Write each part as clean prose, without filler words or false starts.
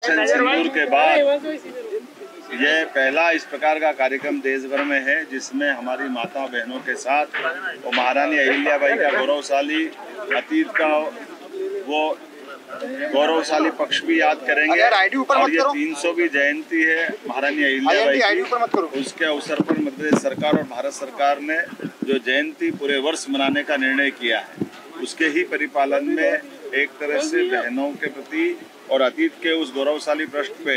दक्षिण सिंदूर के बाद ये पहला इस प्रकार का कार्यक्रम देश भर में है जिसमें हमारी माता बहनों के साथ वो महारानी अहिल्याबाई का गौरवशाली अतीत का वो गौरवशाली पक्ष भी याद करेंगे। और ये 300वीं जयंती है महारानी अहिल्याबाई की, उसके अवसर पर मध्य प्रदेश सरकार और भारत सरकार ने जो जयंती पूरे वर्ष मनाने का निर्णय किया है, उसके ही परिपालन में एक तरह से बहनों के प्रति और अतीत के उस गौरवशाली पृष्ठ पे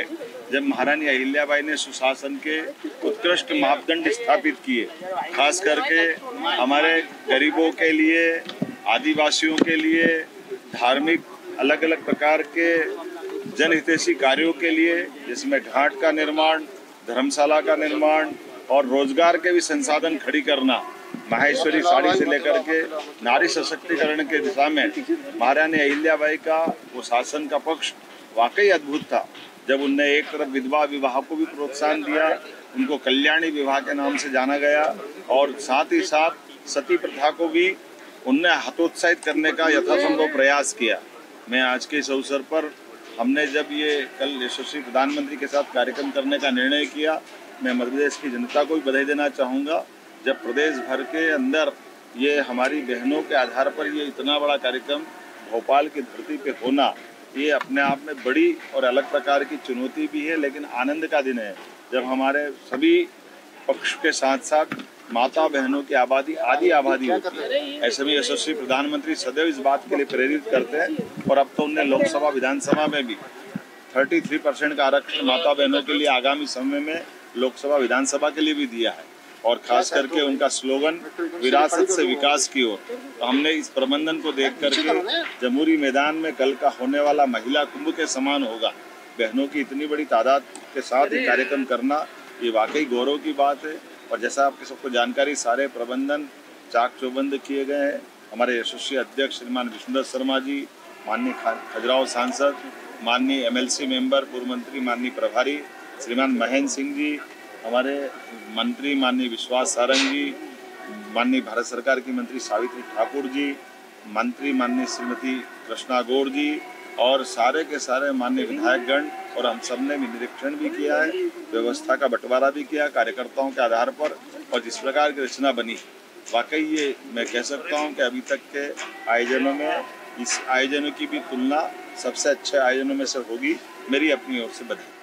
जब महारानी अहिल्याबाई ने सुशासन के उत्कृष्ट मापदंड स्थापित किए, खास करके हमारे गरीबों के लिए, आदिवासियों के लिए, धार्मिक अलग अलग प्रकार के जनहितैषी कार्यों के लिए, जिसमें घाट का निर्माण, धर्मशाला का निर्माण और रोजगार के भी संसाधन खड़ी करना, माहेश्वरी साड़ी से लेकर के नारी सशक्तिकरण के दिशा में महारानी अहिल्याबाई का वो शासन का पक्ष वाकई अद्भुत था। जब उनने एक तरफ विधवा विवाह को भी प्रोत्साहन दिया, उनको कल्याणी विवाह के नाम से जाना गया, और साथ ही साथ सती प्रथा को भी उनने हतोत्साहित करने का यथासंभव प्रयास किया। मैं आज के इस अवसर पर हमने जब ये कल यशस्वी प्रधानमंत्री के साथ कार्यक्रम करने का निर्णय किया, मैं मध्य प्रदेश की जनता को भी बधाई देना चाहूँगा। जब प्रदेश भर के अंदर ये हमारी बहनों के आधार पर ये इतना बड़ा कार्यक्रम भोपाल की धरती पे होना, ये अपने आप में बड़ी और अलग प्रकार की चुनौती भी है, लेकिन आनंद का दिन है जब हमारे सभी पक्ष के साथ साथ माता बहनों की आबादी आधी आबादी होती है। ऐसे में यशस्वी प्रधानमंत्री सदैव इस बात के लिए प्रेरित करते हैं, और अब तो उन्होंने लोकसभा विधानसभा में भी 33% का आरक्षण माता बहनों के लिए आगामी समय में लोकसभा विधानसभा के लिए भी दिया है, और खास करके उनका स्लोगन विरासत से विकास की ओर। तो हमने इस प्रबंधन को देख करके जमहूरी मैदान में कल का होने वाला महिला कुंभ के समान होगा। बहनों की इतनी बड़ी तादाद के साथ ये कार्यक्रम करना, ये वाकई गौरव की बात है। और जैसा आपके सबको जानकारी, सारे प्रबंधन चाक चौबंद किए गए हैं। हमारे यशस्वी अध्यक्ष श्रीमान विष्णुदत्त शर्मा जी, माननीय खजुराहो सांसद, माननीय MLC मेंबर पूर्व मंत्री माननीय प्रभारी श्रीमान महेंद्र सिंह जी, हमारे मंत्री माननीय विश्वास सारंग जी, माननीय भारत सरकार की मंत्री सावित्री ठाकुर जी, मंत्री माननीय श्रीमती कृष्णा गौड़ जी, और सारे के सारे माननीय विधायकगण, और हम सब ने भी निरीक्षण भी किया है, व्यवस्था का बंटवारा भी किया कार्यकर्ताओं के आधार पर, और जिस प्रकार की रचना बनी, वाकई ये मैं कह सकता हूँ कि अभी तक के आयोजनों में इस आयोजनों की भी तुलना सबसे अच्छे आयोजनों में से होगी। मेरी अपनी ओर से बधाई।